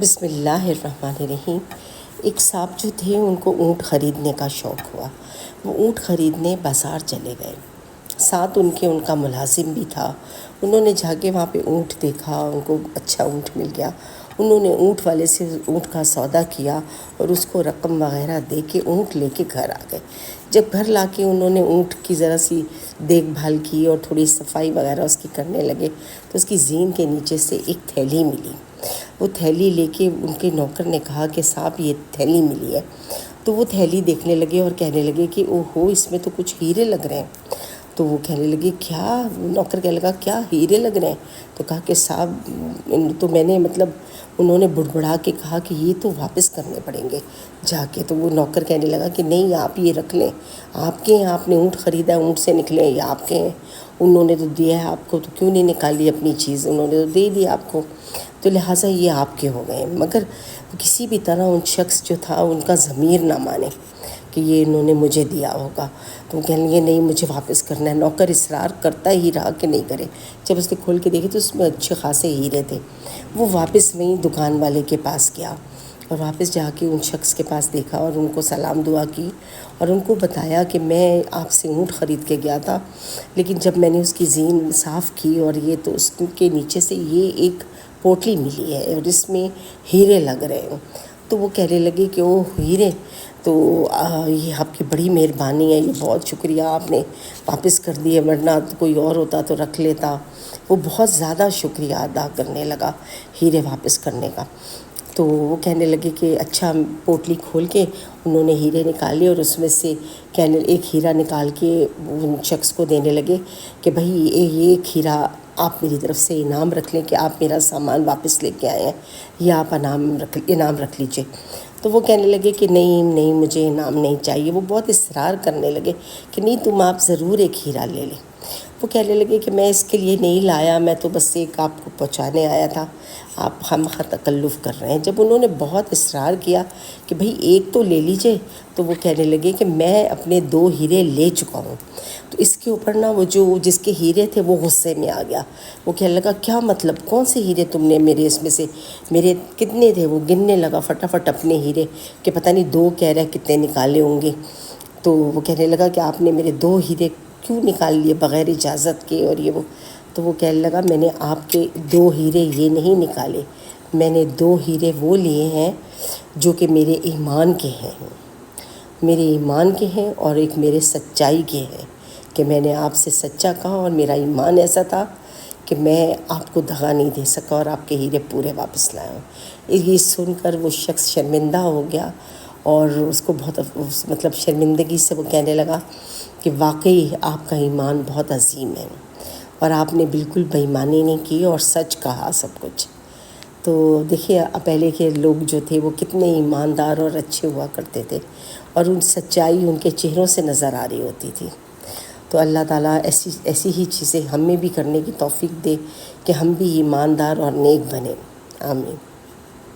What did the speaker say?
بسم اللہ الرحمن الرحیم۔ ایک صاحب جو تھے ان کو اونٹ خریدنے کا شوق ہوا۔ وہ اونٹ خریدنے بازار چلے گئے، ساتھ ان کا ملازم بھی تھا۔ انہوں نے جا کے وہاں پہ اونٹ دیکھا، ان کو اچھا اونٹ مل گیا۔ انہوں نے اونٹ والے سے اونٹ کا سودا کیا اور اس کو رقم وغیرہ دے کے اونٹ لے کے گھر آ گئے۔ جب گھر لا کے انہوں نے اونٹ کی ذرا سی دیکھ بھال کی اور تھوڑی صفائی وغیرہ اس کی کرنے لگے تو اس کی زین کے نیچے سے ایک تھیلی ملی۔ وہ تھیلی لے کے ان کے نوکر نے کہا کہ صاحب یہ تھیلی ملی ہے۔ تو وہ تھیلی دیکھنے لگے اور کہنے لگے کہ اوہو، اس میں تو کچھ ہیرے لگ رہے ہیں۔ تو وہ کہنے لگے کیا؟ نوکر کہنے لگا کیا ہیرے لگ رہے ہیں؟ تو کہا کہ صاحب تو میں نے انہوں نے بڑبڑا کے کہا کہ یہ تو واپس کرنے پڑیں گے جا کے۔ تو وہ نوکر کہنے لگا کہ نہیں، آپ یہ رکھ لیں، آپ کے ہیں، آپ نے اونٹ خریدا ہے، اونٹ سے نکلے ہیں، یہ آپ کے ہیں، انہوں نے تو دیا ہے آپ کو، تو کیوں نہیں نکالی اپنی چیز، انہوں نے تو دے دی آپ کو، تو لہٰذا یہ آپ کے ہو گئے۔ مگر کسی بھی طرح ان شخص جو تھا ان کا ضمیر نہ مانے کہ یہ انہوں نے مجھے دیا ہوگا، تو وہ کہنے لگے نہیں، مجھے واپس کرنا ہے۔ نوکر اصرار کرتا ہی رہا کہ نہیں کرے۔ جب اس نے کھول کے دیکھے تو اس میں اچھے خاصے ہیرے تھے۔ وہ واپس وہیں دکان والے کے پاس گیا اور واپس جا کے ان شخص کے پاس دیکھا اور ان کو سلام دعا کی اور ان کو بتایا کہ میں آپ سے اونٹ خرید کے گیا تھا، لیکن جب میں نے اس کی زین صاف کی اور یہ تو اس کے نیچے سے یہ ایک پوٹلی ملی ہے اور اس میں ہیرے لگ رہے ہیں۔ تو وہ کہنے لگے کہ او ہیرے، تو یہ آپ کی بڑی مہربانی ہے، یہ بہت شکریہ، آپ نے واپس کر دیے، ورنہ کوئی اور ہوتا تو رکھ لیتا۔ وہ بہت زیادہ شکریہ ادا کرنے لگا ہیرے واپس کرنے کا۔ تو وہ کہنے لگے کہ اچھا، پوٹلی کھول کے انہوں نے ہیرے نکالے اور اس میں سے ایک ہیرا نکال کے ان شخص کو دینے لگے کہ بھائی یہ ایک ہیرا آپ میری طرف سے انعام رکھ لیں کہ آپ میرا سامان واپس لے کے آئے ہیں، یہ آپ انعام رکھ لیجئے۔ تو وہ کہنے لگے کہ نہیں، مجھے انعام نہیں چاہیے۔ وہ بہت اصرار کرنے لگے کہ نہیں، آپ ضرور ایک ہیرا لے لیں۔ وہ کہنے لگے کہ میں اس کے لیے نہیں لایا، میں تو بس ایک آپ کو پہنچانے آیا تھا، آپ خواہ تکلف کر رہے ہیں۔ جب انہوں نے بہت اصرار کیا کہ بھئی ایک تو لے لیجئے، تو وہ کہنے لگے کہ میں اپنے 2 ہیرے لے چکا ہوں۔ تو اس کے اوپر وہ جو جس کے ہیرے تھے وہ غصے میں آ گیا۔ وہ کہنے لگا کیا مطلب، کون سے ہیرے تم نے میرے اس میں سے، میرے کتنے تھے؟ وہ گننے لگا فٹافٹ اپنے ہیرے کہ پتہ نہیں 2 کہہ رہے کتنے نکالے ہوں گے۔ تو وہ کہنے لگا کہ آپ نے میرے 2 ہیرے کیوں نکال لیے بغیر اجازت کے اور یہ وہ؟ تو وہ کہنے لگا میں نے آپ کے 2 ہیرے یہ نہیں نکالے، میں نے 2 ہیرے وہ لیے ہیں جو کہ میرے ایمان کے ہیں، میرے ایمان کے ہیں اور ایک میرے سچائی کے ہیں کہ میں نے آپ سے سچا کہا اور میرا ایمان ایسا تھا کہ میں آپ کو دغا نہیں دے سکا اور آپ کے ہیرے پورے واپس لایا ہوں۔ یہ سن کر وہ شخص شرمندہ ہو گیا اور اس کو بہت شرمندگی سے وہ کہنے لگا کہ واقعی آپ کا ایمان بہت عظیم ہے اور آپ نے بالکل بے ایمانی نہیں کی اور سچ کہا سب کچھ۔ تو دیکھیے پہلے کے لوگ جو تھے وہ کتنے ایماندار اور اچھے ہوا کرتے تھے اور ان سچائی ان کے چہروں سے نظر آ رہی ہوتی تھی۔ تو اللہ تعالیٰ ایسی ہی چیزیں ہمیں بھی کرنے کی توفیق دے کہ ہم بھی ایماندار اور نیک بنیں۔ آمین۔